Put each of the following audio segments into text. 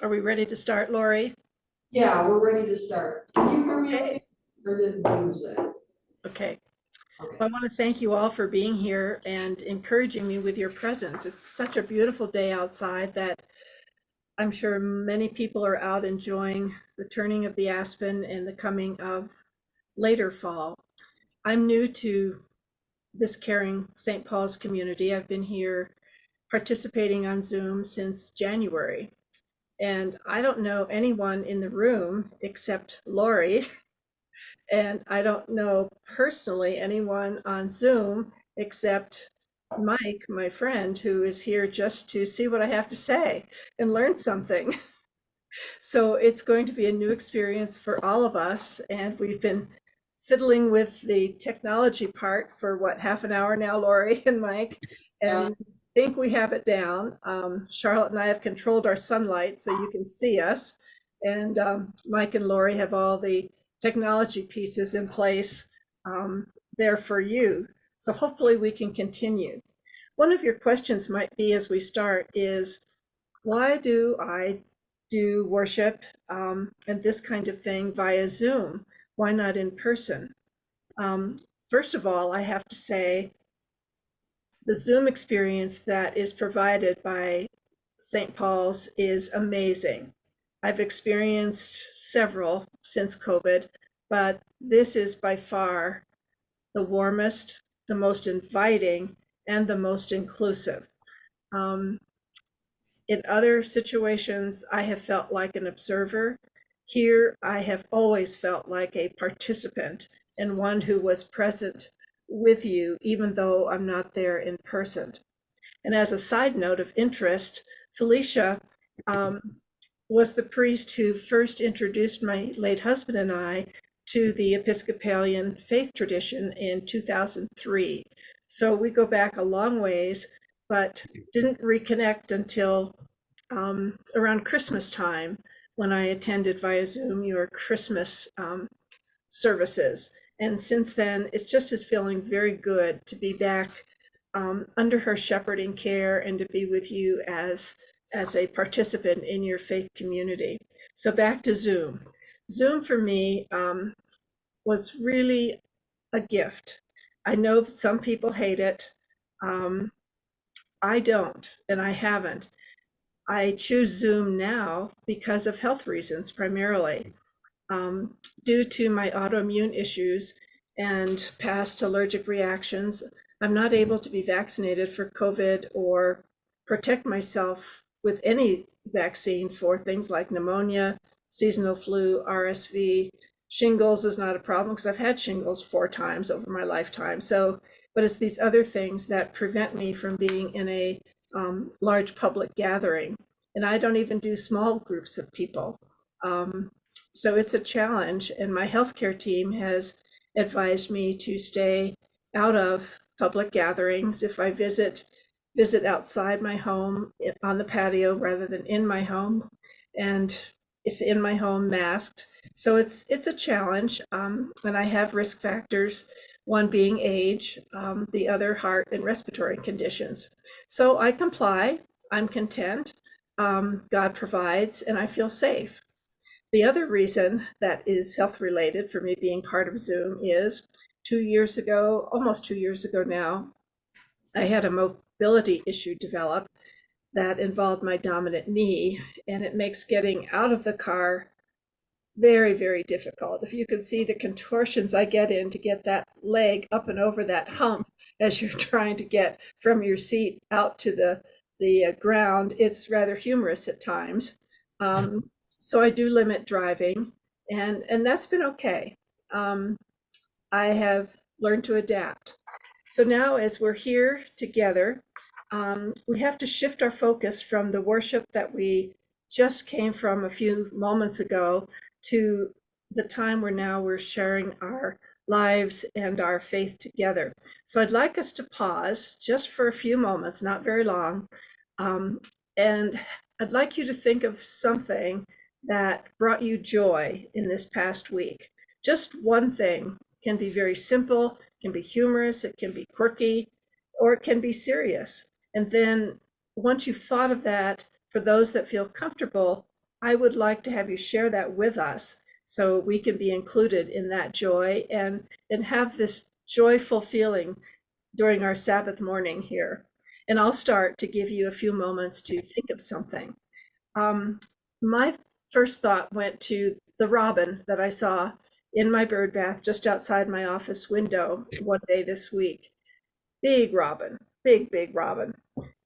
Are we ready to start, Lori? Yeah, we're ready to start. Can you hear me Okay. okay? Or did we lose it? Okay. Okay. Well, I want to thank you all for being here and encouraging me with your presence. It's such a beautiful day outside that I'm sure many people are out enjoying the turning of the aspen and the coming of later fall. I'm new to this caring St. Paul's community. I've been here participating on Zoom since January, and I don't know anyone in the room except Lori. And I don't know personally anyone on Zoom except Mike, my friend, who is here just to see what I have to say and learn something. So it's going to be a new experience for all of us. And we've been fiddling with the technology part for what, half an hour now, Lori and Mike, Yeah. and think we have it down. Charlotte and I have controlled our sunlight so you can see us. And Mike and Lori have all the technology pieces in place um, there for you. So hopefully we can continue. One of your questions might be as we start is, why do I do worship and this kind of thing via Zoom? Why not in person? Um, First of all, I have to say the Zoom experience that is provided by St. Paul's is amazing. I've experienced several since COVID, but this is by far the warmest, the most inviting, and the most inclusive. Um, In other situations, I have felt like an observer. Here, I have always felt like a participant and one who was present with you, even though I'm not there in person. And as a side note of interest, Felicia um, was the priest who first introduced my late husband and I to the Episcopalian faith tradition in 2003. So we go back a long ways, but didn't reconnect until around Christmas time when I attended via Zoom your Christmas services. And since then, it's just is feeling very good to be back under her shepherding care and to be with you as a participant in your faith community. So back to Zoom. Zoom for me was really a gift. I know some people hate it. Um, I don't, and I haven't. I choose Zoom now because of health reasons primarily. Due to my autoimmune issues and past allergic reactions, I'm not able to be vaccinated for COVID or protect myself with any vaccine for things like pneumonia, seasonal flu, RSV. Shingles is not a problem because I've had shingles 4 times over my lifetime. So, but it's these other things that prevent me from being in a large public gathering. And I don't even do small groups of people. Um, so it's a challenge, and my healthcare team has advised me to stay out of public gatherings. If I visit outside my home on the patio rather than in my home, and if in my home masked. So it's a challenge, and I have risk factors. One being age, the other heart and respiratory conditions. So I comply. I'm content. God provides, and I feel safe. The other reason that is health related for me being part of Zoom is 2 years ago, almost 2 years ago now, I had a mobility issue develop that involved my dominant knee, and it makes getting out of the car very, very difficult. If you can see the contortions I get in to get that leg up and over that hump as you're trying to get from your seat out to the ground, it's rather humorous at times. So I do limit driving, and that's been okay. Um, I have learned to adapt. So now, as we're here together, we have to shift our focus from the worship that we just came from a few moments ago to the time where now we're sharing our lives and our faith together. So I'd like us to pause just for a few moments, not very long, um, and I'd like you to think of something that brought you joy in this past week. Just one thing. Can be very simple, can be humorous, it can be quirky, or it can be serious. And then once you've thought of that, for those that feel comfortable, I would like to have you share that with us so we can be included in that joy and have this joyful feeling during our Sabbath morning here. And I'll start to give you a few moments to think of something. My first thought went to the robin that I saw in my bird bath just outside my office window one day this week. Big robin, big robin.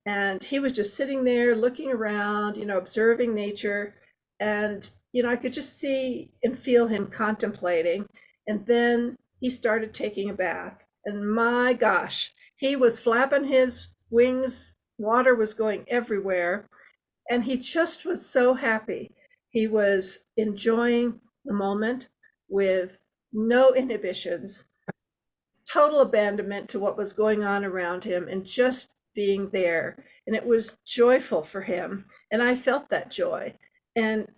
And he was just sitting there looking around, observing nature. And, I could just see and feel him contemplating. And then he started taking a bath. And my gosh, he was flapping his wings, water was going everywhere. And he just was so happy. He was enjoying the moment with no inhibitions, total abandonment to what was going on around him, and just being there. And it was joyful for him. And I felt that joy. And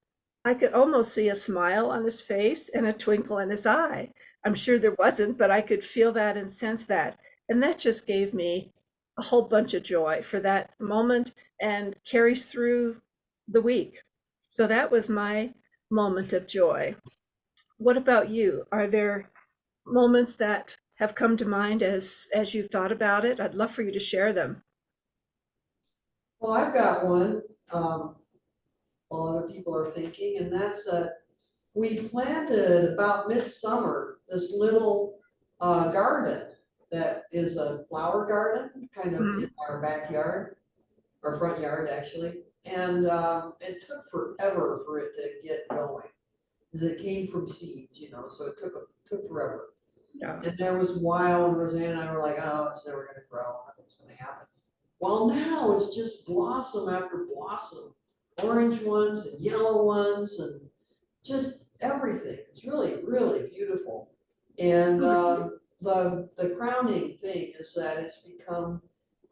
I could almost see a smile on his face and a twinkle in his eye. I'm sure there wasn't, but I could feel that and sense that. And that just gave me a whole bunch of joy for that moment and carries through the week. So that was my moment of joy. What about you? Are there moments that have come to mind as you've thought about it? I'd love for you to share them. Well, I've got one, while other people are thinking, and that's, we planted about midsummer, this little, garden that is a flower garden, kind of in our backyard, our front yard, actually. And, it took forever for it to get going, because it came from seeds, so it took forever. Yeah. And there was a while when Roseanne and I were like, oh, it's never gonna grow, nothing's gonna happen. Well, now it's just blossom after blossom, orange ones and yellow ones and just everything. It's really, really beautiful. And the crowning thing is that it's become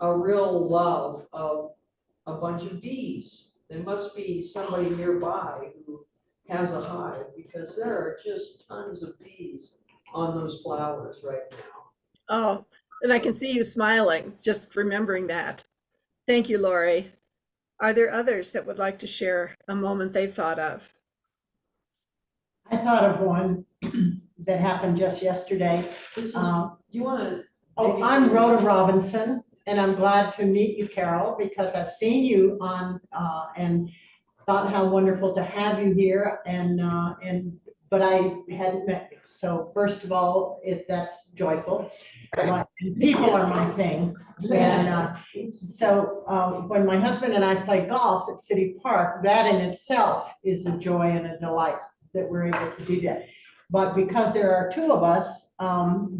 a real love of a bunch of bees. There must be somebody nearby who has a hive, because there are just tons of bees on those flowers right now. Oh, and I can see you smiling just remembering that. Thank you, Lori. Are there others that would like to share a moment they've thought of? I thought of one that happened just yesterday. This is, you wanna, Oh, I'm Rhoda Robinson, and I'm glad to meet you, Carol, because I've seen you on, and thought how wonderful to have you here, but I hadn't met you. So first of all, that's joyful. People are my thing. And when my husband and I play golf at City Park, that in itself is a joy and a delight that we're able to do that. But because there are two of us,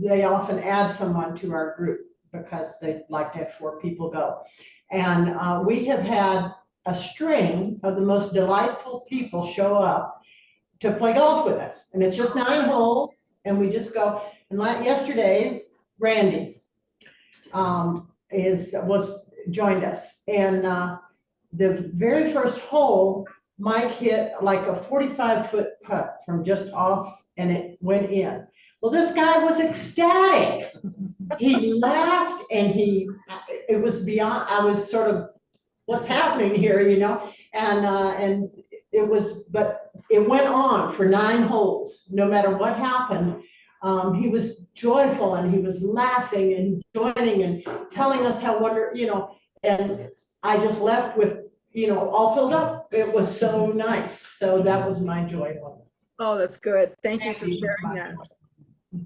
they often add someone to our group because they like to have 4 people go. And we have had a string of the most delightful people show up to play golf with us. And it's just 9 holes, and we just go. And like yesterday, Randy joined us. And the very first hole, Mike hit like a 45-foot putt from just off, and it went in. Well, this guy was ecstatic. He laughed, and it was beyond, I was sort of, what's happening here, and it was, but it went on for 9 holes, no matter what happened. He was joyful, and he was laughing and joining and telling us how wonderful, and I just left with, all filled up. It was so nice. So that was my joy moment. Oh, that's good. Thank you for sharing that.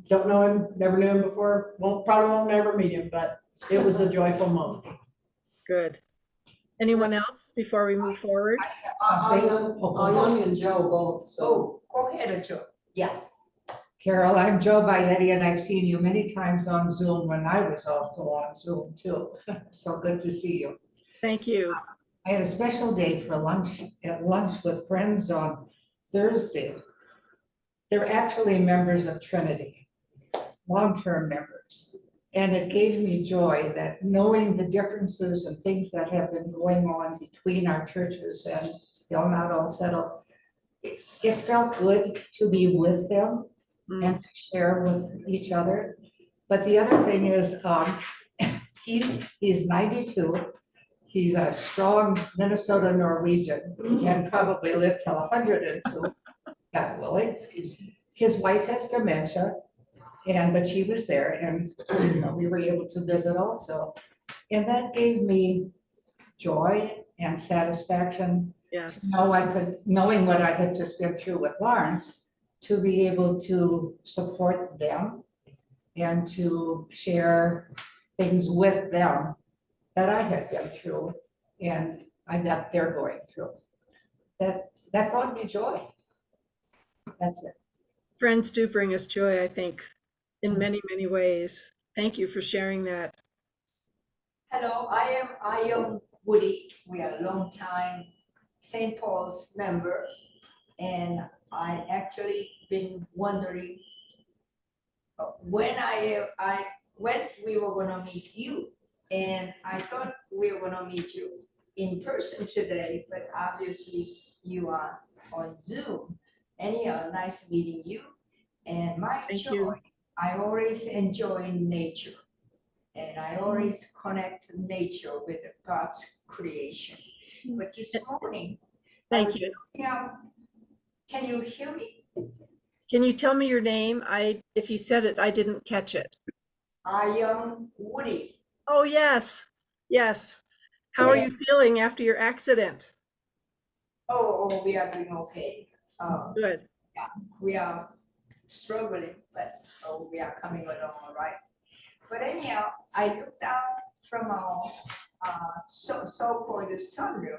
Don't know him, never knew him before, probably won't ever meet him, but it was a joyful moment. Good. Anyone else before we move forward? Young and Joe both, so. Go ahead, Joe. Yeah. Carol, I'm Joe Bayetti, and I've seen you many times on Zoom when I was also on Zoom too. So good to see you. Thank you. I had a special day for lunch, at lunch with friends on Thursday. They're actually members of Trinity, long-term members. And it gave me joy that knowing the differences and things that have been going on between our churches and still not all settled, it felt good to be with them and to share with each other. But the other thing is, he's 92. He's a strong Minnesota Norwegian and probably lived till 102, God willing. His wife has dementia, but she was there and we were able to visit also. And that gave me joy and satisfaction Yes. to know knowing what I had just been through with Lawrence, to be able to support them and to share things with them that I had been through and that they're going through. That brought me joy. That's it. Friends do bring us joy, I think, in many, many ways. Thank you for sharing that. Hello, I am Woody. We are a long time St. Paul's member. And I actually been wondering when we were gonna meet you. And I thought we were gonna meet you in person today, but obviously you are on Zoom. Anyhow, nice meeting you. And my Thank joy, you. I always enjoy nature. And I always connect nature with God's creation. But this morning, I Thank was you. looking out, can you hear me? Can you tell me your name? If you said it, I didn't catch it. I am Woody. Oh, yes. Yes. How are you feeling after your accident? We are doing okay. Good. We are struggling, but we are coming along all right. But anyhow, I looked out from our so-called sunroof,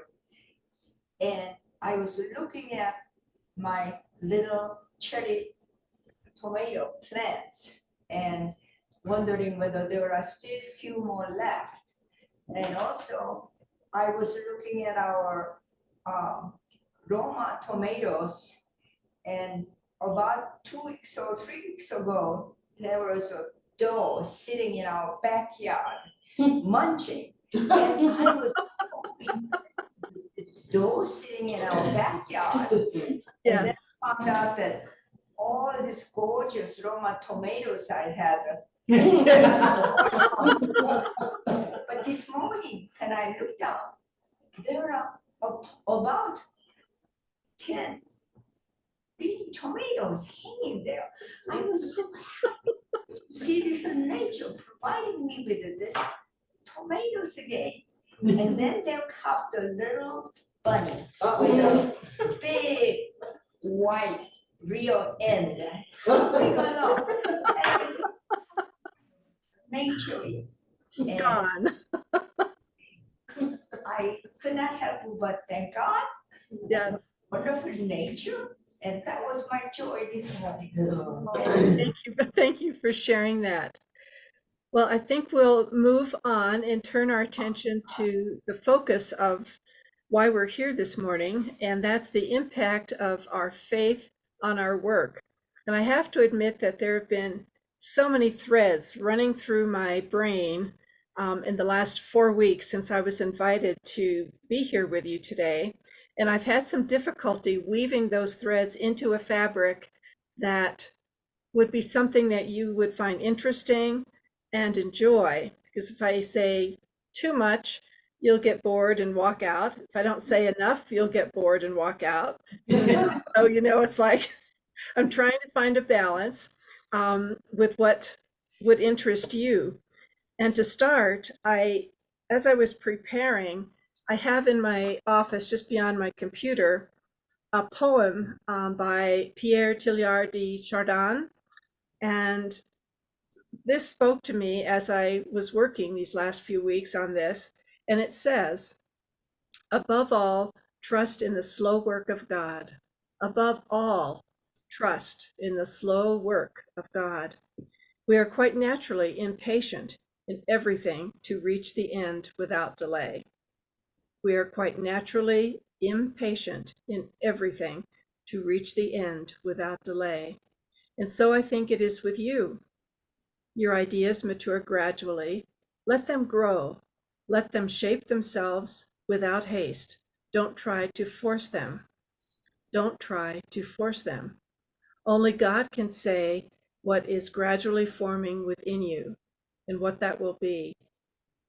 and I was looking at my little cherry tomato plants and wondering whether there are still a few more left. And also, I was looking at our Roma tomatoes, and about 2 weeks or 3 weeks ago, there was a dog sitting in our backyard munching. And I was hoping this dog sitting in our backyard. And then Yes. found out that all of these gorgeous Roma tomatoes I had. But this morning, when I looked up, there are about 10 big tomatoes hanging there. I was so happy to see this in nature providing me with this tomatoes again. And then there comes the little bunny with a big white real end. Hopping along. And I said, nature is. And Gone. I could not help but thank God. Yes. Wonderful nature. And that was my joy this morning. Thank you. Thank you for sharing that. Well, I think we'll move on and turn our attention to the focus of why we're here this morning, and that's the impact of our faith on our work. And I have to admit that there have been so many threads running through my brain in the last 4 weeks since I was invited to be here with you today. And I've had some difficulty weaving those threads into a fabric that would be something that you would find interesting and enjoy. Because if I say too much, you'll get bored and walk out. If I don't say enough, you'll get bored and walk out. So, it's like I'm trying to find a balance with what would interest you. And to start, as I was preparing, I have in my office, just beyond my computer, a poem by Pierre Teilhard de Chardin. And this spoke to me as I was working these last few weeks on this. And it says, above all, trust in the slow work of God. Above all, trust in the slow work of God. We are quite naturally impatient in everything to reach the end without delay. We are quite naturally impatient in everything to reach the end without delay. And so I think it is with you. Your ideas mature gradually. Let them grow. Let them shape themselves without haste. Don't try to force them. Don't try to force them. Only God can say what is gradually forming within you and what that will be.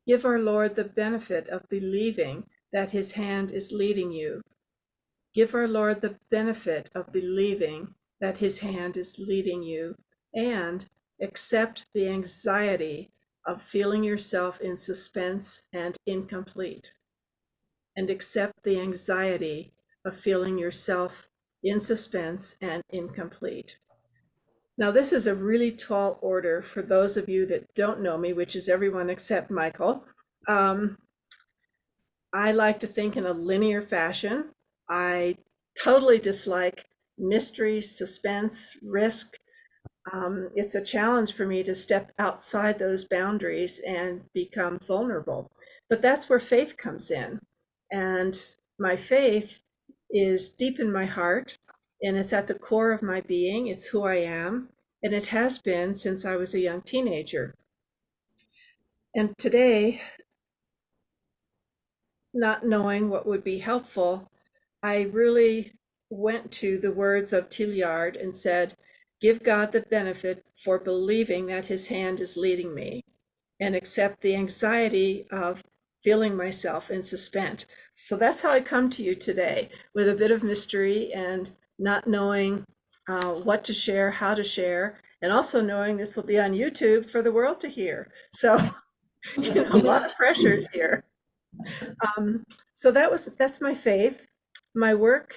Give our Lord the benefit of believing that his hand is leading you. Give our Lord the benefit of believing that his hand is leading you, and accept the anxiety of feeling yourself in suspense and incomplete. And accept the anxiety of feeling yourself in suspense and incomplete. Now, this is a really tall order for those of you that don't know me, which is everyone except Michael. I like to think in a linear fashion. I totally dislike mystery, suspense, risk. It's a challenge for me to step outside those boundaries and become vulnerable. But that's where faith comes in. And my faith is deep in my heart, and it's at the core of my being. It's who I am, and it has been since I was a young teenager. And today, not knowing what would be helpful, I really went to the words of Tilliard and said, give God the benefit for believing that his hand is leading me, and accept the anxiety of feeling myself in suspense. So that's how I come to you today, with a bit of mystery and not knowing what to share, how to share, and also knowing this will be on YouTube for the world to hear. So, a lot of pressures here. So that's my faith. My work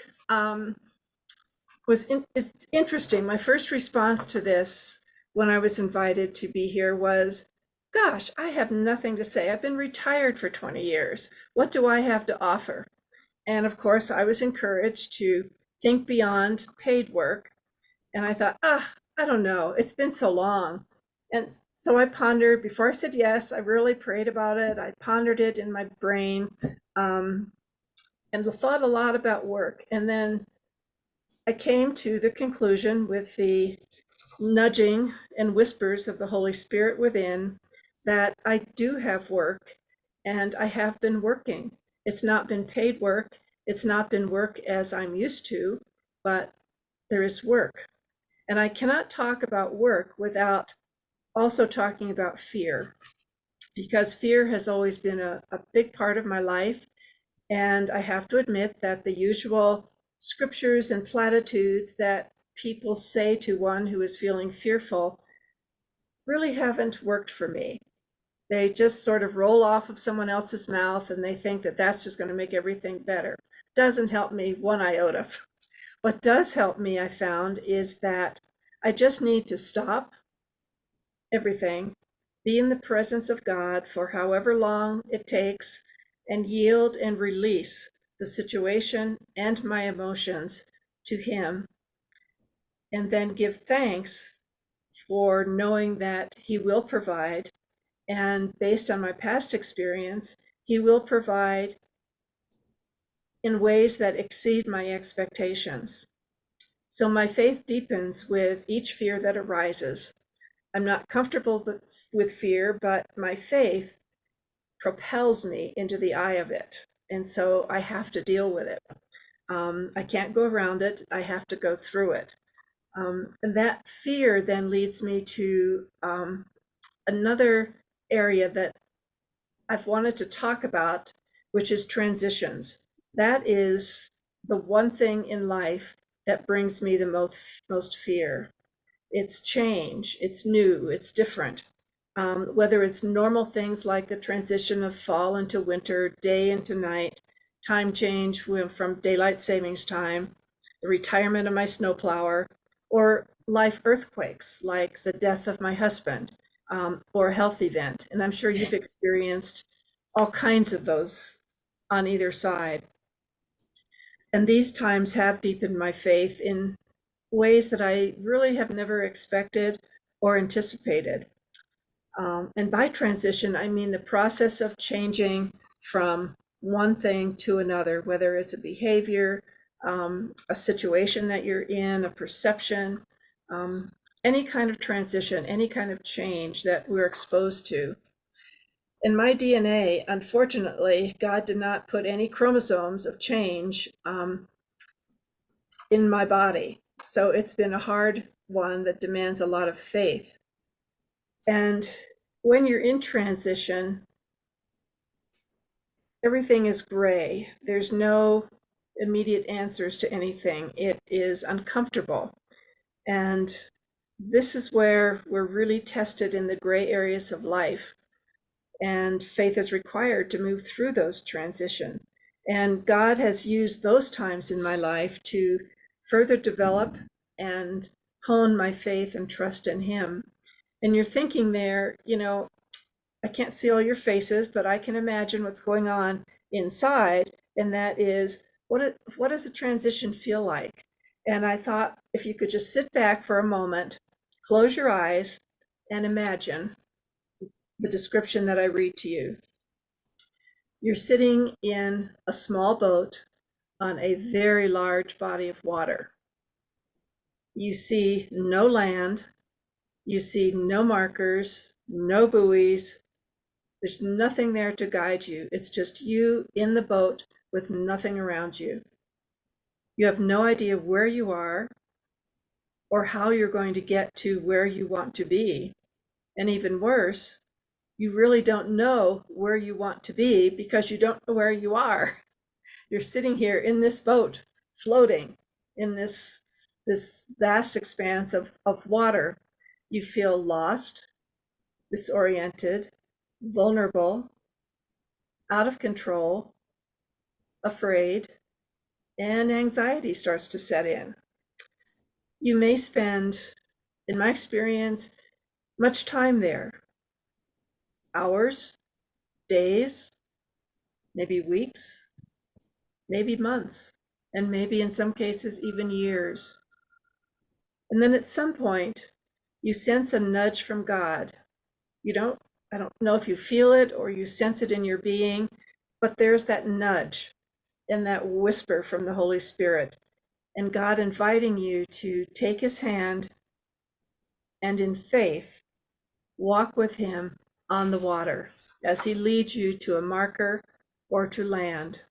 is interesting. My first response to this when I was invited to be here was, gosh, I have nothing to say. I've been retired for 20 years. What do I have to offer? And of course, I was encouraged to think beyond paid work. And I thought, I don't know. It's been so long. And so I pondered, before I said yes, I really prayed about it. I pondered it in my brain, and thought a lot about work. And then I came to the conclusion, with the nudging and whispers of the Holy Spirit within, that I do have work, and I have been working. It's not been paid work. It's not been work as I'm used to, but there is work. And I cannot talk about work without also talking about fear, because fear has always been a big part of my life. And I have to admit that the usual scriptures and platitudes that people say to one who is feeling fearful really haven't worked for me. They just sort of roll off of someone else's mouth, and they think that that's just going to make everything better. Doesn't help me one iota. What does help me, I found, is that I just need to stop everything, be in the presence of God for however long it takes, and yield and release the situation and my emotions to him, and then give thanks for knowing that he will provide. And based on my past experience, he will provide in ways that exceed my expectations. So my faith deepens with each fear that arises. I'm not comfortable with fear, but my faith propels me into the eye of it. And so I have to deal with it. I can't go around it. I have to go through it. And that fear then leads me to another area that I've wanted to talk about, which is transitions. That is the one thing in life that brings me the most fear. It's change, it's new, it's different. Whether it's normal things like the transition of fall into winter, day into night, time change from daylight savings time, the retirement of my snowplower, or life earthquakes like the death of my husband, or a health event. And I'm sure you've experienced all kinds of those on either side. And these times have deepened my faith in ways that I really have never expected or anticipated. And by transition, I mean the process of changing from one thing to another, whether it's a behavior, a situation that you're in, a perception, any kind of transition, any kind of change that we're exposed to. In my DNA, unfortunately, God did not put any chromosomes of change in my body. So it's been a hard one that demands a lot of faith. And when you're in transition, everything is gray. There's no immediate answers to anything. It is uncomfortable. And this is where we're really tested in the gray areas of life. And faith is required to move through those transitions. And God has used those times in my life to further develop and hone my faith and trust in Him. And you're thinking there, I can't see all your faces, but I can imagine what's going on inside. And that is, what does a transition feel like? And I thought if you could just sit back for a moment, close your eyes, and imagine the description that I read to you. You're sitting in a small boat on a very large body of water. You see no land, you see no markers, no buoys. There's nothing there to guide you. It's just you in the boat with nothing around you. You have no idea where you are or how you're going to get to where you want to be. And even worse, you really don't know where you want to be because you don't know where you are. You're sitting here in this boat, floating in this vast expanse of water. You feel lost, disoriented, vulnerable, out of control, afraid, and anxiety starts to set in. You may spend, in my experience, much time there. Hours, days, maybe weeks, maybe months, and maybe in some cases even years. And then at some point, you sense a nudge from God. I don't know if you feel it or you sense it in your being, but there's that nudge and that whisper from the Holy Spirit, and God inviting you to take His hand and in faith walk with Him on the water as He leads you to a marker or to land.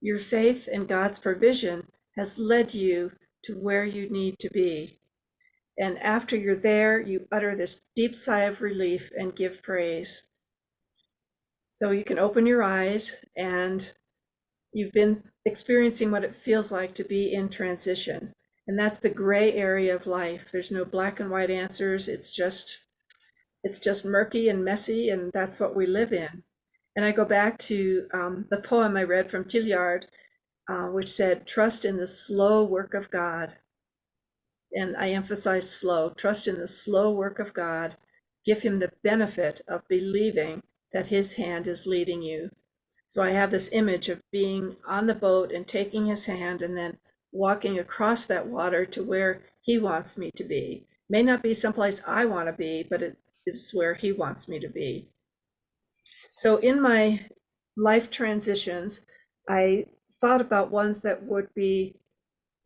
Your faith in God's provision has led you to where you need to be. And after you're there, you utter this deep sigh of relief and give praise. So you can open your eyes, and you've been experiencing what it feels like to be in transition. And that's the gray area of life. There's no black and white answers. It's just murky and messy, and that's what we live in. And I go back to the poem I read from Tilliard, which said, "Trust in the slow work of God." And I emphasize slow. Trust in the slow work of God. Give Him the benefit of believing that His hand is leading you. So I have this image of being on the boat and taking His hand and then walking across that water to where He wants me to be. May not be someplace I want to be, but it is where He wants me to be. So in my life transitions, I thought about ones that would be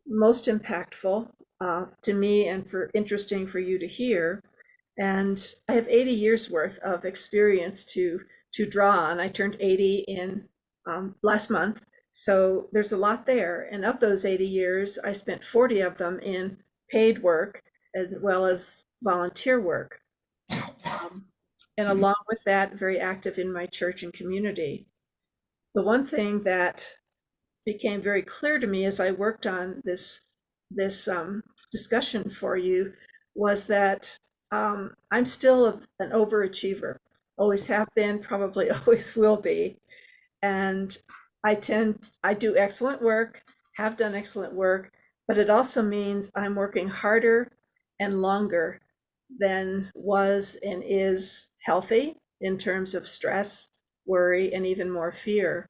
most impactful to me and for interesting for you to hear. And I have 80 years worth of experience to draw on. I turned 80 in last month, so there's a lot there. And of those 80 years, I spent 40 of them in paid work as well as volunteer work. And along with that, very active in my church and community. The one thing that became very clear to me as I worked on this discussion for you was that I'm still an overachiever. Always have been, probably always will be. And I do excellent work, have done excellent work, but it also means I'm working harder and longer than was and is healthy in terms of stress, worry, and even more fear.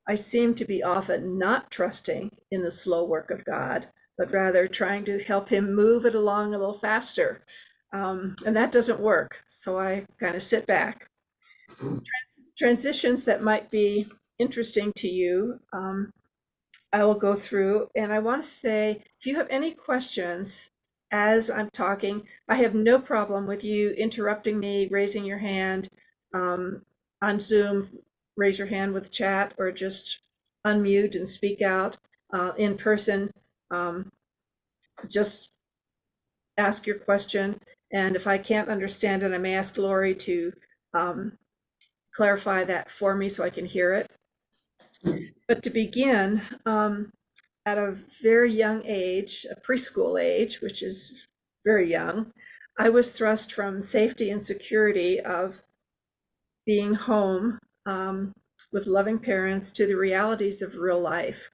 I seem to be often not trusting in the slow work of God, but rather trying to help Him move it along a little faster. And that doesn't work. So I kind of sit back. Transitions that might be interesting to you, I will go through. And I want to say, if you have any questions as I'm talking, I have no problem with you interrupting me, raising your hand on Zoom. Raise your hand with chat or just unmute and speak out in person. Just ask your question. And if I can't understand it, I may ask Lori to clarify that for me so I can hear it. But to begin, at a very young age, a preschool age, which is very young, I was thrust from safety and security of being home with loving parents to the realities of real life.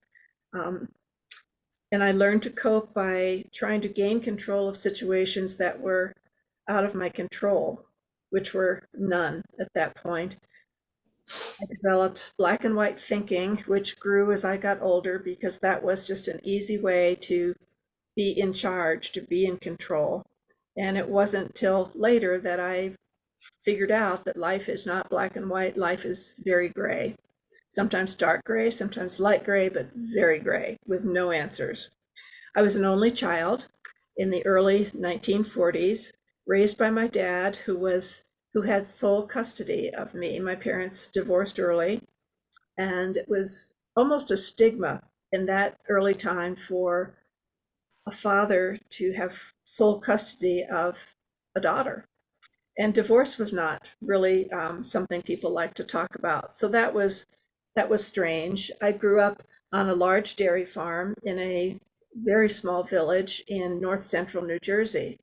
And I learned to cope by trying to gain control of situations that were out of my control, which were none at that point. I developed black and white thinking, which grew as I got older because that was just an easy way to be in charge, to be in control. And it wasn't till later that I figured out that life is not black and white, life is very gray. Sometimes dark gray, sometimes light gray, but very gray with no answers. I was an only child in the early 1940s, raised by my dad, who had sole custody of me. My parents divorced early, and it was almost a stigma in that early time for a father to have sole custody of a daughter. And divorce was not really something people like to talk about. So that was strange. I grew up on a large dairy farm in a very small village in north central New Jersey.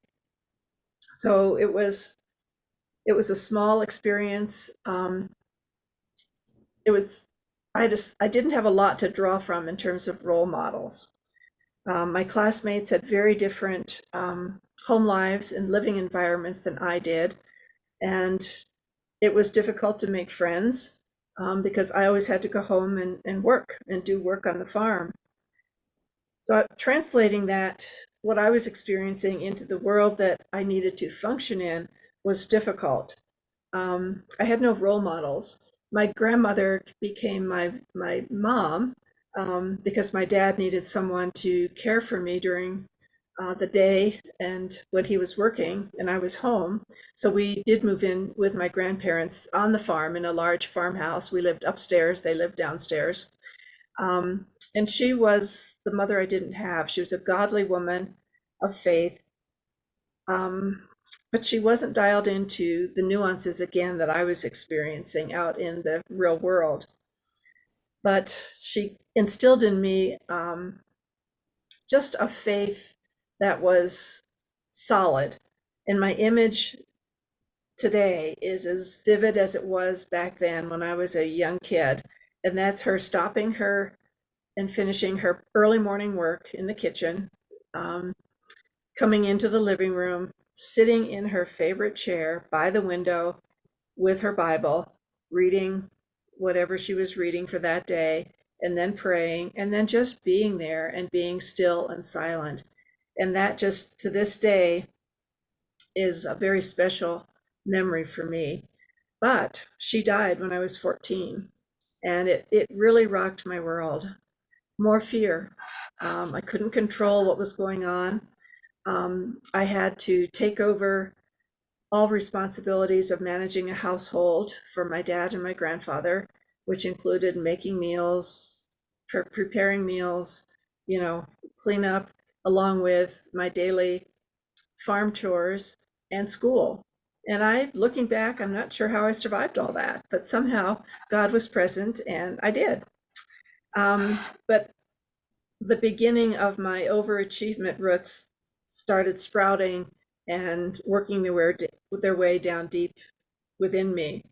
So it was a small experience. It was I didn't have a lot to draw from in terms of role models. My classmates had very different home lives and living environments than I did, and it was difficult to make friends because I always had to go home and work and do work on the farm. So translating that, what I was experiencing into the world that I needed to function in was difficult. I had no role models. My grandmother became my mom because my dad needed someone to care for me during the day and when he was working and I was home. So we did move in with my grandparents on the farm in a large farmhouse. We lived upstairs, they lived downstairs. And she was the mother I didn't have. She was a godly woman of faith. But she wasn't dialed into the nuances again that I was experiencing out in the real world. But she instilled in me just a faith that was solid. And my image today is as vivid as it was back then when I was a young kid. And that's her stopping her and finishing her early morning work in the kitchen, coming into the living room, sitting in her favorite chair by the window with her Bible, reading whatever she was reading for that day, and then praying, and then just being there and being still and silent. And that just to this day is a very special memory for me. But she died when I was 14, and it really rocked my world. More fear. I couldn't control what was going on. I had to take over all responsibilities of managing a household for my dad and my grandfather, which included making meals, preparing meals, clean up, along with my daily farm chores and school. And looking back, I'm not sure how I survived all that, but somehow God was present and I did. But the beginning of my overachievement roots started sprouting and working their way down deep within me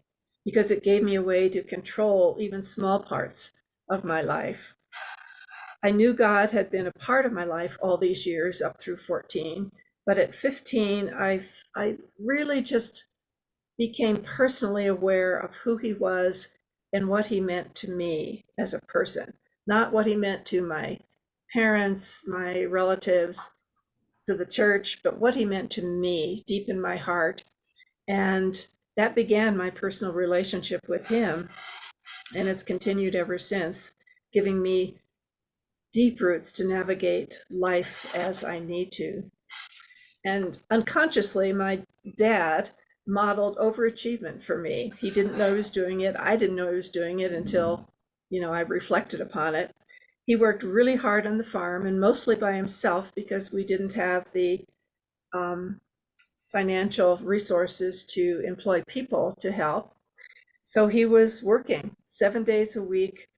because it gave me a way to control even small parts of my life. I knew God had been a part of my life all these years up through 14, but at 15, I really just became personally aware of who he was and what he meant to me as a person, not what he meant to my parents, my relatives, to the church, but what he meant to me deep in my heart. And that began my personal relationship with him. And it's continued ever since, giving me deep roots to navigate life as I need to. And unconsciously, my dad modeled overachievement for me. He didn't know he was doing it. I didn't know he was doing it until, I reflected upon it. He worked really hard on the farm and mostly by himself because we didn't have the financial resources to employ people to help. So he was working 7 days a week,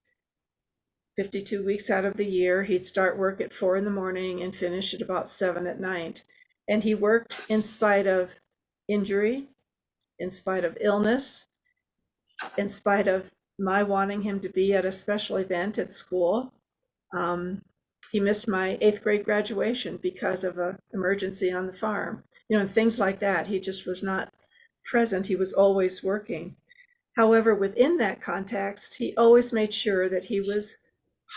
52 weeks out of the year. He'd start work at 4 in the morning and finish at about 7 at night. And he worked in spite of injury, in spite of illness, in spite of my wanting him to be at a special event at school. He missed my 8th grade graduation because of an emergency on the farm, and things like that. He just was not present. He was always working. However, within that context, he always made sure that he was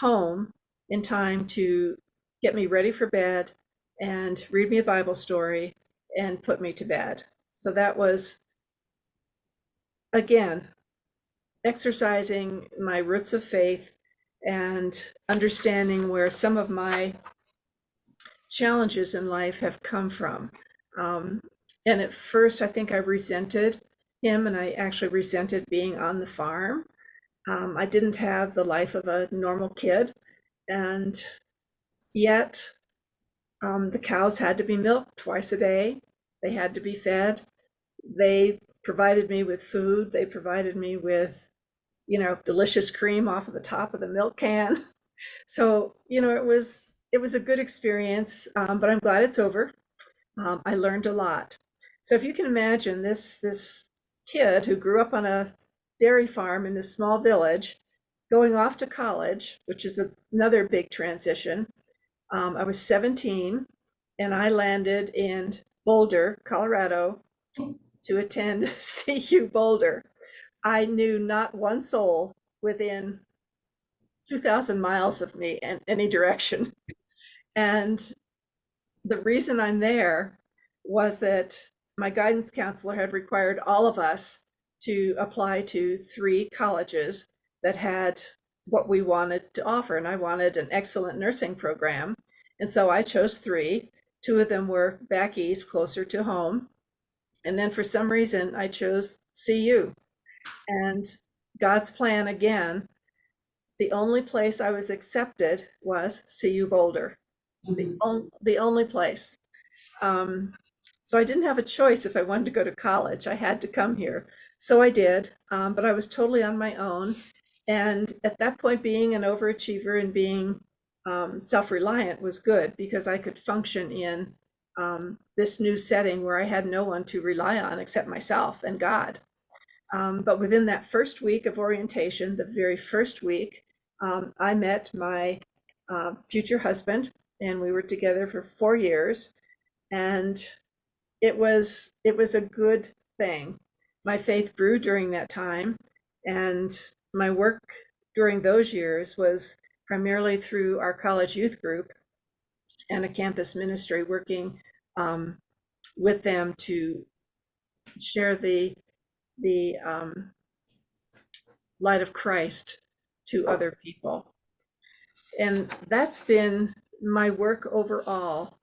home in time to get me ready for bed and read me a Bible story and put me to bed. So that was, again, exercising my roots of faith and understanding where some of my challenges in life have come from. And at first, I think I resented him, and I actually resented being on the farm. I didn't have the life of a normal kid, and yet the cows had to be milked twice a day. They had to be fed. They provided me with food. They provided me with, delicious cream off of the top of the milk can. So, it was a good experience, but I'm glad it's over. I learned a lot. So if you can imagine this kid who grew up on a dairy farm in this small village, going off to college, which is another big transition. I was 17 and I landed in Boulder, Colorado, to attend CU Boulder. I knew not one soul within 2,000 miles of me in any direction. And the reason I'm there was that my guidance counselor had required all of us to apply to 3 colleges that had what we wanted to offer. And I wanted an excellent nursing program. And so I chose 3. 2 of them were back east, closer to home. And then for some reason, I chose CU. And God's plan again, the only place I was accepted was CU Boulder. The only place. So I didn't have a choice if I wanted to go to college. I had to come here. So I did, but I was totally on my own. And at that point, being an overachiever and being self-reliant was good because I could function in this new setting where I had no one to rely on except myself and God. But within that first week of orientation, the very first week, I met my future husband, and we were together for 4 years. And it was a good thing. My faith grew during that time, and my work during those years was primarily through our college youth group and a campus ministry, working with them to share the light of Christ to other people. And that's been my work overall.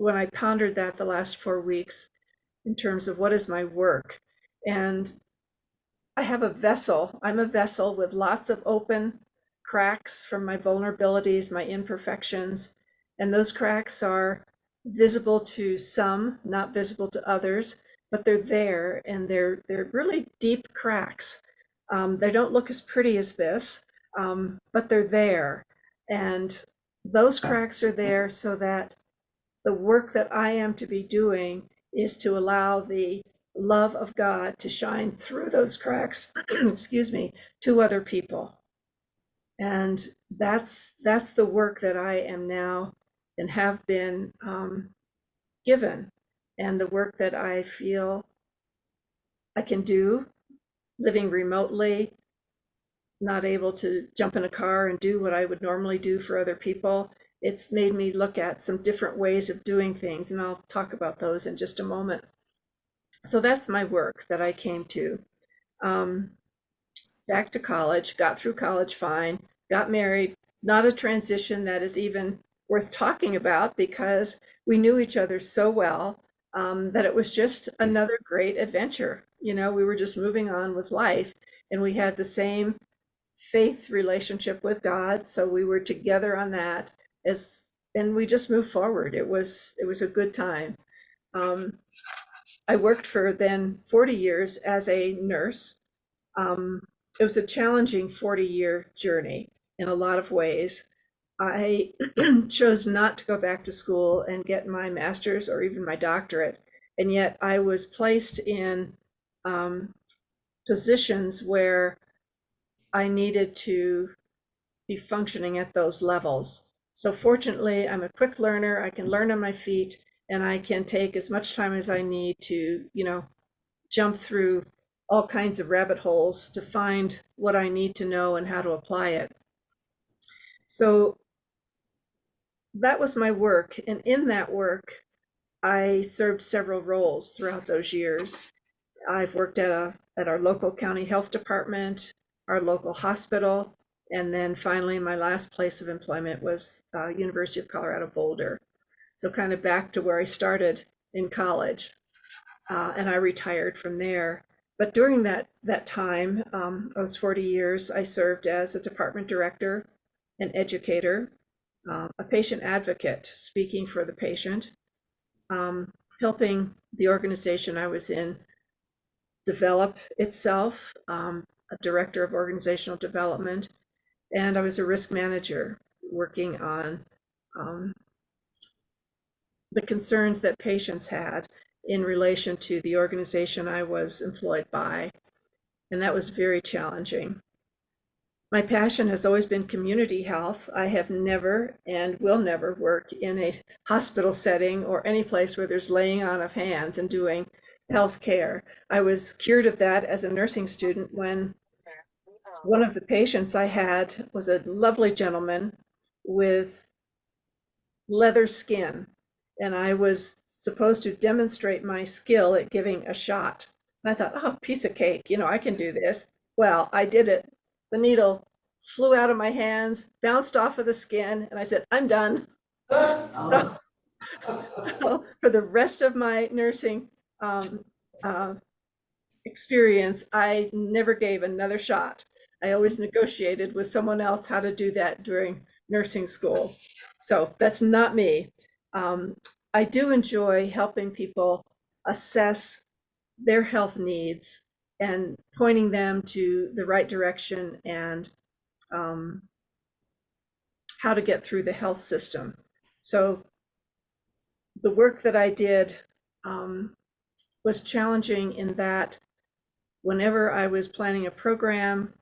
When I pondered that the last 4 weeks in terms of what is my work, and I have a vessel. I'm a vessel with lots of open cracks from my vulnerabilities, my imperfections, and those cracks are visible to some, not visible to others, but they're there, and they're really deep cracks. They don't look as pretty as this, but they're there, and those cracks are there so that the work that I am to be doing is to allow the love of God to shine through those cracks, excuse me, to other people. And that's the work that I am now and have been given, and the work that I feel I can do, living remotely, not able to jump in a car and do what I would normally do for other people. It's made me look at some different ways of doing things, and I'll talk about those in just a moment. So that's my work that I came to. Back to college, got through college fine, got married, not a transition that is even worth talking about because we knew each other so well that it was just another great adventure. We were just moving on with life, and we had the same faith relationship with God, so we were together on that and we just moved forward. It was a good time. I worked for then 40 years as a nurse. It was a challenging 40-year journey in a lot of ways. I chose not to go back to school and get my master's or even my doctorate, and yet I was placed in positions where I needed to be functioning at those levels. So fortunately, I'm a quick learner. I can learn on my feet, and I can take as much time as I need to, jump through all kinds of rabbit holes to find what I need to know and how to apply it. So that was my work. And in that work, I served several roles throughout those years. I've worked at our local county health department, our local hospital, and then finally my last place of employment was University of Colorado Boulder. So kind of back to where I started in college, and I retired from there. But during that time, I was 40 years, I served as a department director, an educator, a patient advocate, speaking for the patient, helping the organization I was in develop itself, a director of organizational development, and I was a risk manager working on the concerns that patients had in relation to the organization I was employed by, and that was very challenging. My passion has always been community health. I have never and will never work in a hospital setting or any place where there's laying on of hands and doing health care. I was cured of that as a nursing student when one of the patients I had was a lovely gentleman with leather skin, and I was supposed to demonstrate my skill at giving a shot. And I thought, oh, piece of cake, I can do this. Well, I did it. The needle flew out of my hands, bounced off of the skin, and I said, I'm done. Oh, So for the rest of my nursing experience, I never gave another shot. I always negotiated with someone else how to do that during nursing school. So that's not me. I do enjoy helping people assess their health needs and pointing them to the right direction and how to get through the health system. So the work that I did was challenging in that whenever I was planning a program,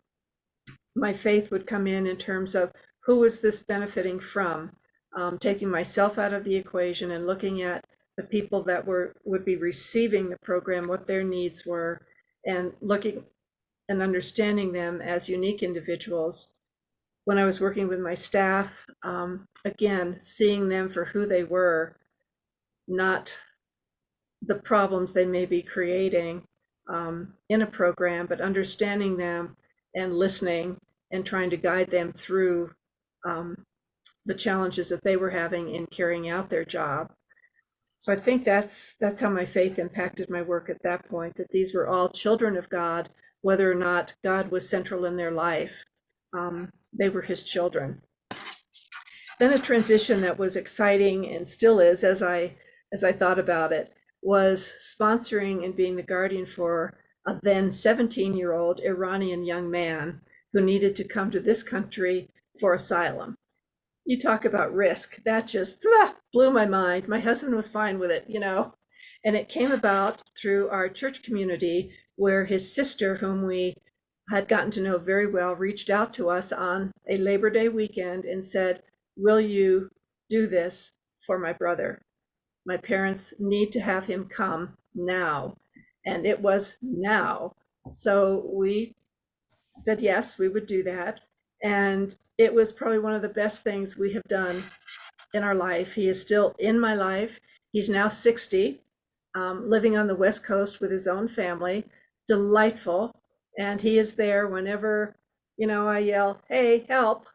my faith would come in terms of who was this benefiting from, taking myself out of the equation and looking at the people that would be receiving the program, what their needs were, and looking and understanding them as unique individuals. When I was working with my staff, again, seeing them for who they were, not the problems they may be creating in a program, but understanding them and listening and trying to guide them through the challenges that they were having in carrying out their job. So I think that's how my faith impacted my work at that point, that these were all children of God, whether or not God was central in their life. They were his children. Then a transition that was exciting and still is, as I thought about it, was sponsoring and being the guardian for a then 17-year-old Iranian young man who needed to come to this country for asylum. You talk about risk. That just blew my mind. My husband was fine with it, and it came about through our church community where his sister, whom we had gotten to know very well, reached out to us on a Labor Day weekend and said, will you do this for my brother? My parents need to have him come now. And it was now. So we said yes, we would do that. And it was probably one of the best things we have done in our life. He is still in my life. He's now 60, living on the West Coast with his own family. Delightful. And he is there whenever, I yell, hey, help.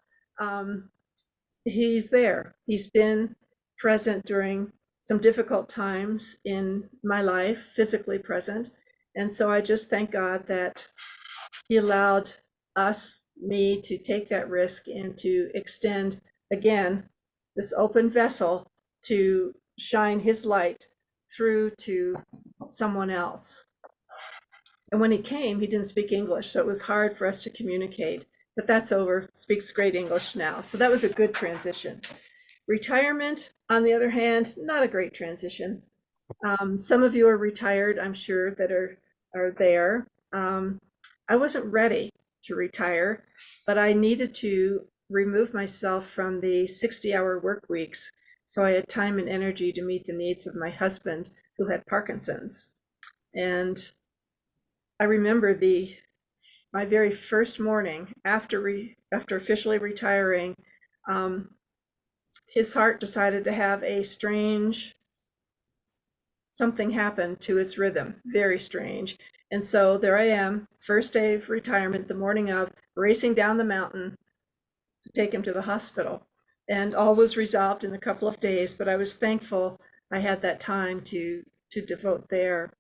He's there. He's been present during some difficult times in my life, physically present. And so I just thank God that he allowed me to take that risk and to extend, again, this open vessel to shine his light through to someone else. And when he came, he didn't speak English, so it was hard for us to communicate. But that's over, speaks great English now. So that was a good transition. Retirement, on the other hand, not a great transition. Some of you are retired, I'm sure, that are there. I wasn't ready to retire, but I needed to remove myself from the 60-hour work weeks so I had time and energy to meet the needs of my husband who had Parkinson's. And I remember my very first morning after officially retiring, his heart decided to have a strange something happened to its rhythm, very strange. And so there I am, first day of retirement, the morning of, racing down the mountain to take him to the hospital. And all was resolved in a couple of days, but I was thankful I had that time to devote there.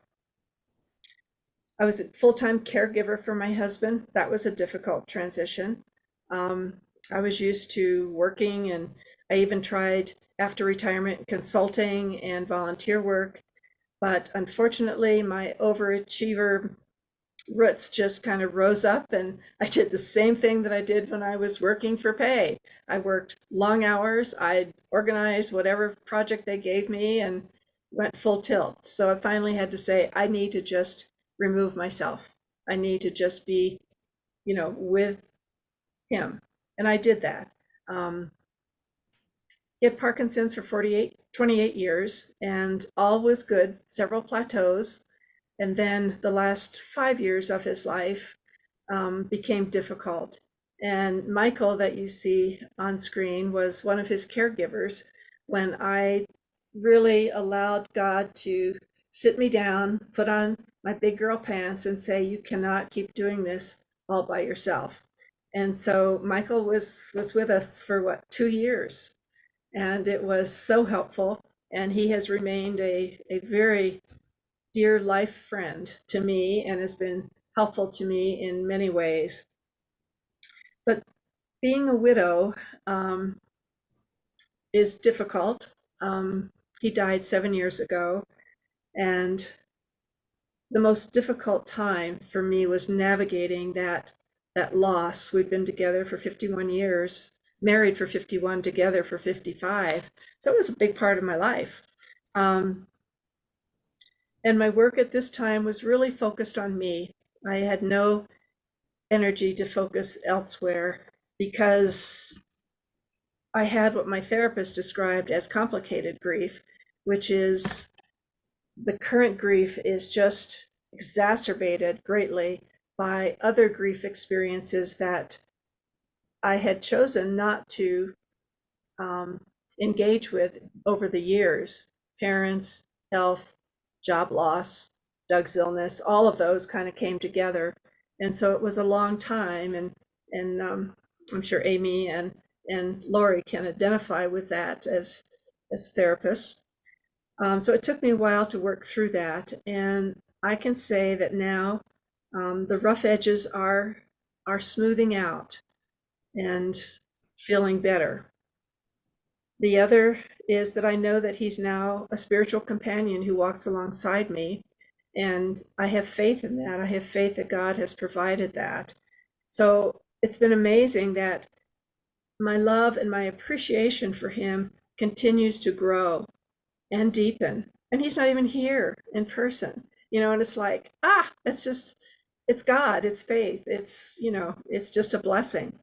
I was a full-time caregiver for my husband. That was a difficult transition. I was used to working, and I even tried after retirement consulting and volunteer work. But unfortunately, my overachiever roots just kind of rose up, and I did the same thing that I did when I was working for pay. I worked long hours. I'd organize whatever project they gave me and went full tilt. So I finally had to say, I need to just remove myself. I need to just be, with him. And I did that. He had Parkinson's for 28 years, and all was good, several plateaus. And then the last 5 years of his life became difficult. And Michael, that you see on screen, was one of his caregivers when I really allowed God to sit me down, put on my big girl pants, and say, you cannot keep doing this all by yourself. And so Michael was with us for 2 years. And it was so helpful. And he has remained a very dear life friend to me and has been helpful to me in many ways. But being a widow is difficult. He died 7 years ago. And the most difficult time for me was navigating that loss. We'd been together for 51 years, married for 51, together for 55. So it was a big part of my life. And my work at this time was really focused on me. I had no energy to focus elsewhere because I had what my therapist described as complicated grief, which is the current grief is just exacerbated greatly by other grief experiences that I had chosen not to engage with over the years. Parents, health, job loss, Doug's illness, all of those kind of came together. And so it was a long time, and I'm sure Amy and Lori can identify with that as therapists. So it took me a while to work through that, and I can say that now the rough edges are smoothing out and feeling better. The other is that I know that he's now a spiritual companion who walks alongside me, and I have faith in that. I have faith that God has provided that. So it's been amazing that my love and my appreciation for him continues to grow and deepen. And he's not even here in person, and it's like, it's God, it's faith, it's just a blessing.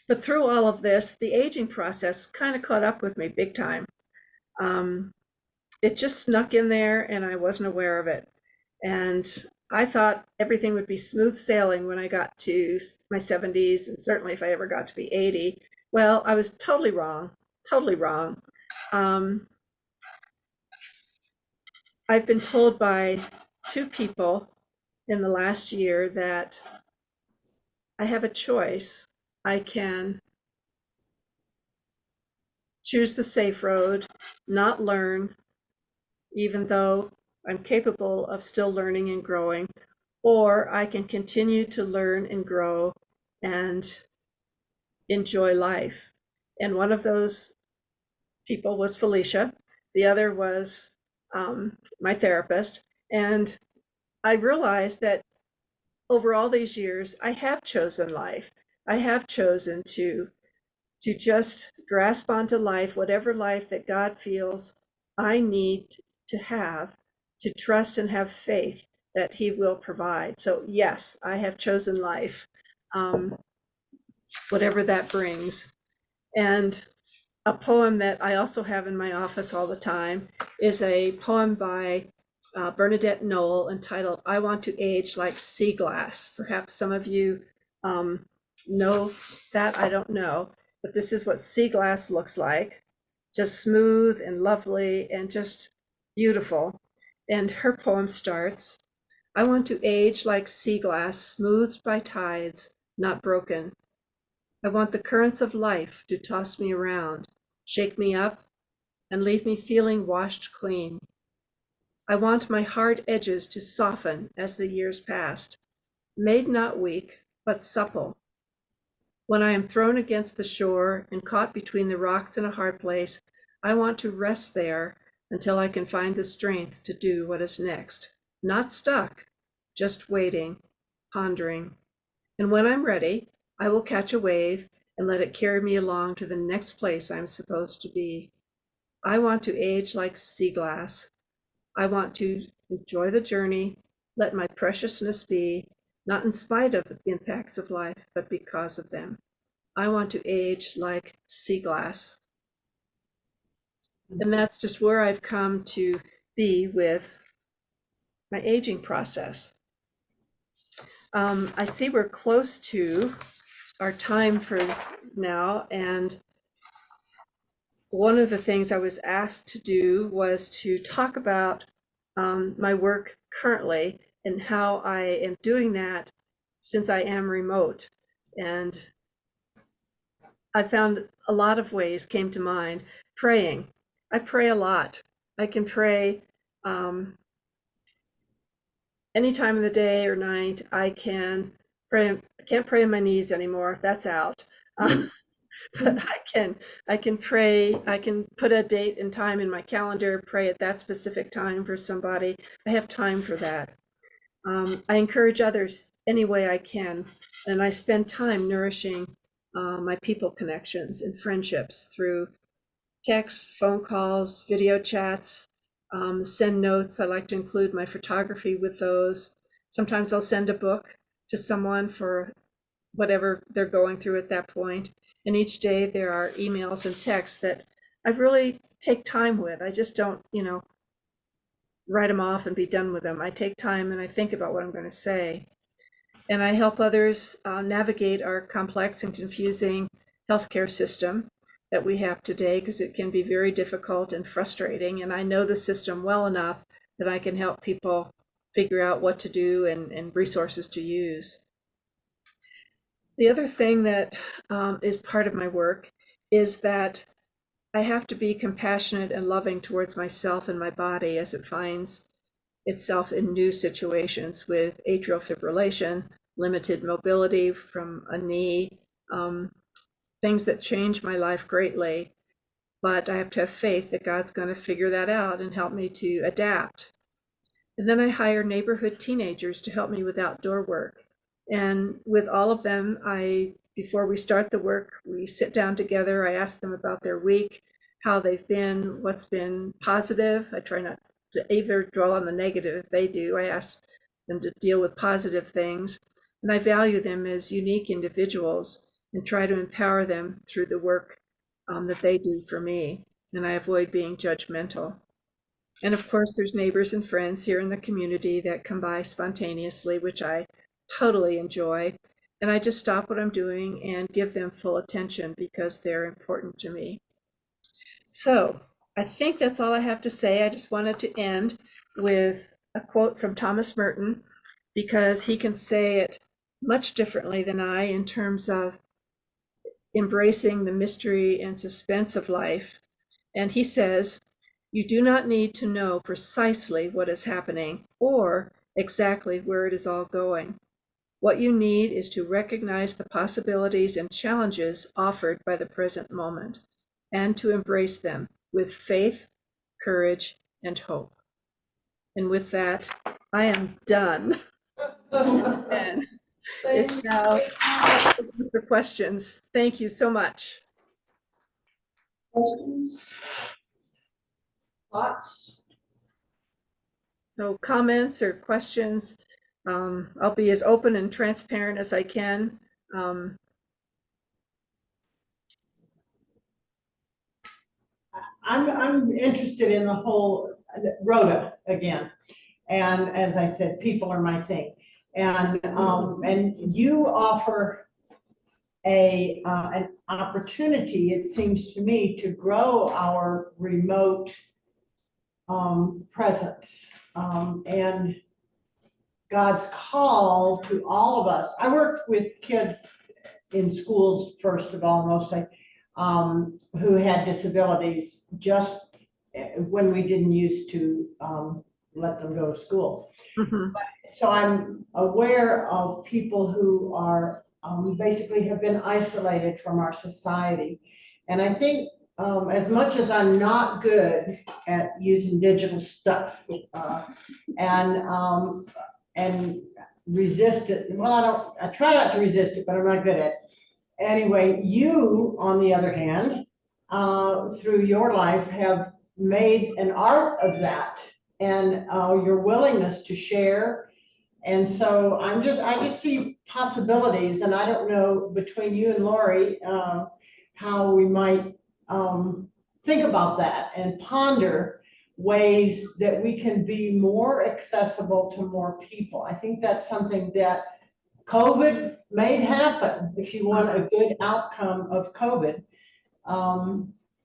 But through all of this, the aging process kind of caught up with me big time. It just snuck in there and I wasn't aware of it. And I thought everything would be smooth sailing when I got to my 70s, and certainly if I ever got to be 80. Well, I was totally wrong, totally wrong. I've been told by 2 people in the last year that I have a choice. I can choose the safe road, not learn, even though I'm capable of still learning and growing, or I can continue to learn and grow and enjoy life. And one of those people was Felicia. The other was my therapist. And I realized that over all these years, I have chosen life. I have chosen to just grasp onto life, whatever life that God feels I need to have, to trust and have faith that He will provide. So, yes, I have chosen life, whatever that brings. And a poem that I also have in my office all the time is a poem by Bernadette Knoll entitled "I Want to Age Like Sea Glass." Perhaps some of you know that, I don't know, but this is what sea glass looks like, just smooth and lovely and just beautiful. And her poem starts, "I want to age like sea glass, smoothed by tides, not broken. I want the currents of life to toss me around, shake me up, and leave me feeling washed clean. I want my hard edges to soften as the years pass, made not weak, but supple. When I am thrown against the shore and caught between the rocks in a hard place, I want to rest there until I can find the strength to do what is next. Not stuck, just waiting, pondering. And when I'm ready, I will catch a wave and let it carry me along to the next place I'm supposed to be. I want to age like sea glass. I want to enjoy the journey, let my preciousness be, not in spite of the impacts of life, but because of them. I want to age like sea glass." And that's just where I've come to be with my aging process. I see we're close to our time for now, and one of the things I was asked to do was to talk about my work currently and how I am doing that since I am remote. And I found a lot of ways came to mind. Praying. I pray a lot. I can pray any time of the day or night. I can pray. I can't pray on my knees anymore. That's out. But I can pray. I can put a date and time in my calendar, pray at that specific time for somebody. I have time for that. I encourage others any way I can, and I spend time nourishing my people connections and friendships through texts, phone calls, video chats, send notes. I like to include my photography with those. Sometimes I'll send a book to someone for whatever they're going through at that point. And each day there are emails and texts that I really take time with. I just don't, write them off and be done with them. I take time and I think about what I'm going to say. And I help others navigate our complex and confusing healthcare system that we have today, because it can be very difficult and frustrating. And I know the system well enough that I can help people figure out what to do and resources to use. The other thing that is part of my work is that I have to be compassionate and loving towards myself and my body as it finds itself in new situations with atrial fibrillation, limited mobility from a knee, things that change my life greatly. But I have to have faith that God's going to figure that out and help me to adapt. And then I hire neighborhood teenagers to help me with outdoor work. And with all of them, before we start the work, we sit down together. I ask them about their week, how they've been, what's been positive. I try not to either dwell on the negative if they do. I ask them to deal with positive things. And I value them as unique individuals and try to empower them through the work that they do for me. And I avoid being judgmental. And of course, there's neighbors and friends here in the community that come by spontaneously, which I totally enjoy. And I just stop what I'm doing and give them full attention because they're important to me. So I think that's all I have to say. I just wanted to end with a quote from Thomas Merton, because he can say it much differently than I in terms of embracing the mystery and suspense of life. And he says, "You do not need to know precisely what is happening or exactly where it is all going. What you need is to recognize the possibilities and challenges offered by the present moment and to embrace them with faith, courage, and hope." And with that, I am done. And Thank it's you. now open for questions. Thank you so much. Questions? Thoughts? So comments or questions, I'll be as open and transparent as I can. I'm interested in the whole Rhoda again. And as I said, people are my thing. And you offer an opportunity, it seems to me, to grow our remote presence. And God's call to all of us. I worked with kids in schools, first of all, mostly, who had disabilities just when we didn't used to let them go to school. Mhm. So I'm aware of people who are basically have been isolated from our society. And I think as much as I'm not good at using digital stuff and resist it, well, I try not to resist it, but I'm not good at it. Anyway, you, on the other hand, through your life have made an art of that and your willingness to share. And so I just see possibilities, and I don't know between you and Lori how we might think about that and ponder ways that we can be more accessible to more people. I think that's something that COVID made happen. If you want a good outcome of COVID,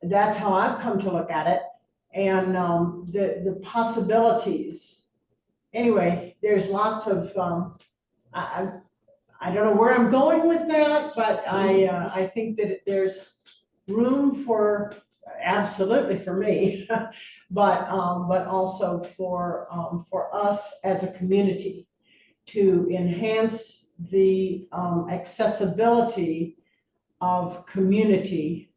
that's how I've come to look at it. And the possibilities. Anyway, there's lots of, I don't know where I'm going with that, but I think that there's room for, absolutely for me, but also for us as a community to enhance the accessibility of community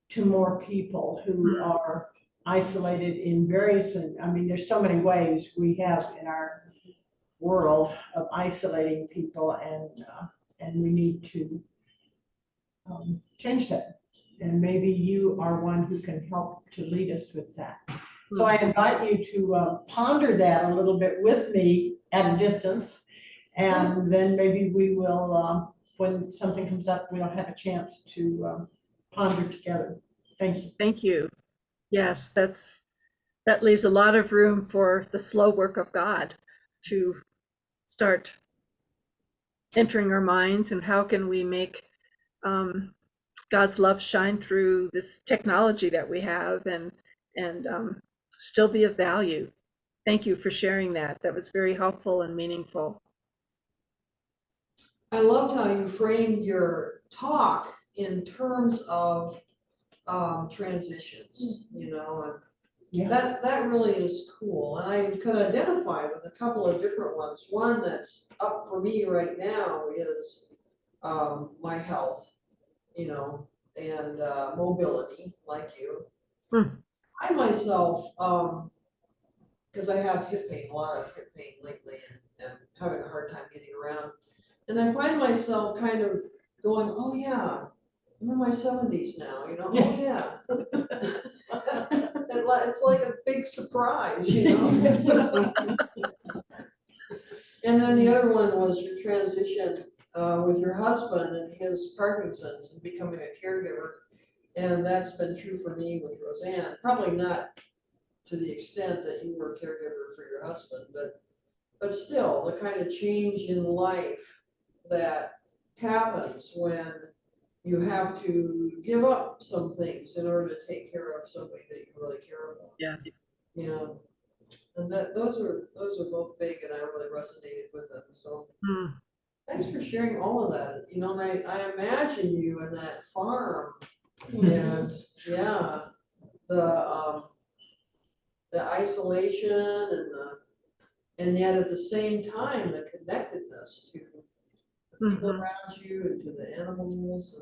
to more people who are isolated in various, I mean, there's so many ways we have in our world of isolating people, and we need to change that. And maybe you are one who can help to lead us with that. So I invite you to ponder that a little bit with me at a distance. And then maybe we will, when something comes up, we'll have a chance to ponder together. Thank you. Thank you. Yes, that leaves a lot of room for the slow work of God to start entering our minds, and how can we make God's love shine through this technology that we have and still be of value. Thank you for sharing that. That was very helpful and meaningful. I loved how you framed your talk in terms of transitions, you know, and Yeah. that really is cool. And I could identify with a couple of different ones. One that's up for me right now is my health, you know, and mobility, like you. I myself, because I have hip pain, a lot of hip pain lately, and having a hard time getting around. And I find myself kind of going, oh yeah, I'm in my 70s now, you know, oh yeah. It's like a big surprise, you know. And then the other one was your transition with your husband and his Parkinson's and becoming a caregiver. And that's been true for me with Roseanne, probably not to the extent that you were a caregiver for your husband, but still the kind of change in life that happens when you have to give up some things in order to take care of somebody that you really care about. Yes. You know, and those are both big, and I really resonated with them. So thanks for sharing all of that. You know, and I imagine you in that farm, and yeah, the isolation and yet at the same time the connectedness to the people around you and to the animals,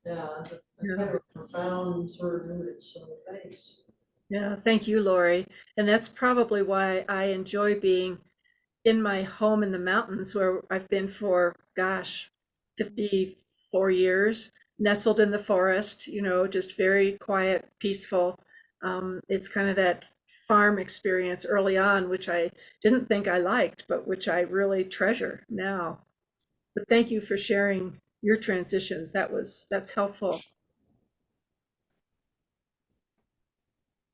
and yeah, a kind of profound sort of image. So thanks. Yeah, thank you, Lori. And that's probably why I enjoy being in my home in the mountains where I've been for, gosh, 54 years, nestled in the forest, just very quiet, peaceful. It's kind of that farm experience early on, which I didn't think I liked, but which I really treasure now. But thank you for sharing your transitions. That's helpful.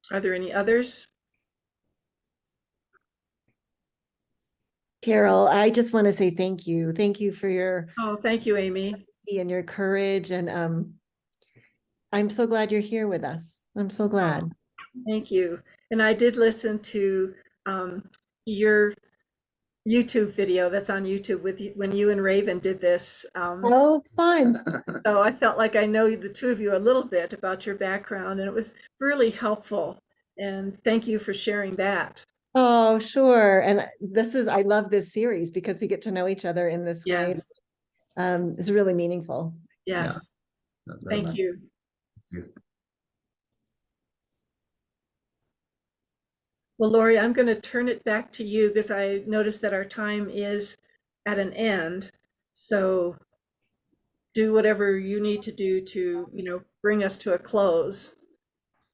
Are there any others? Carol, I just want to say thank you. Thank you for your Oh, thank you, Amy. honesty and your courage. And I'm so glad you're here with us. I'm so glad. Thank you. And I did listen to your YouTube video that's on YouTube with you, when you and Raven did this. Oh, fun. So I felt like I know the two of you a little bit about your background, and it was really helpful. And thank you for sharing that. Oh, sure. And I love this series because we get to know each other in this way. Yes, It's really meaningful. yes. Not very Thank much. you. Thank you. Well, Lori, I'm going to turn it back to you because I noticed that our time is at an end. So do whatever you need to do to, bring us to a close.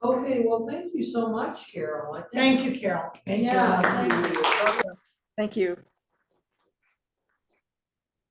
Okay, well, thank you so much, Carol. I think- Thank you, Carol. Thank you. Yeah, thank you. Thank you.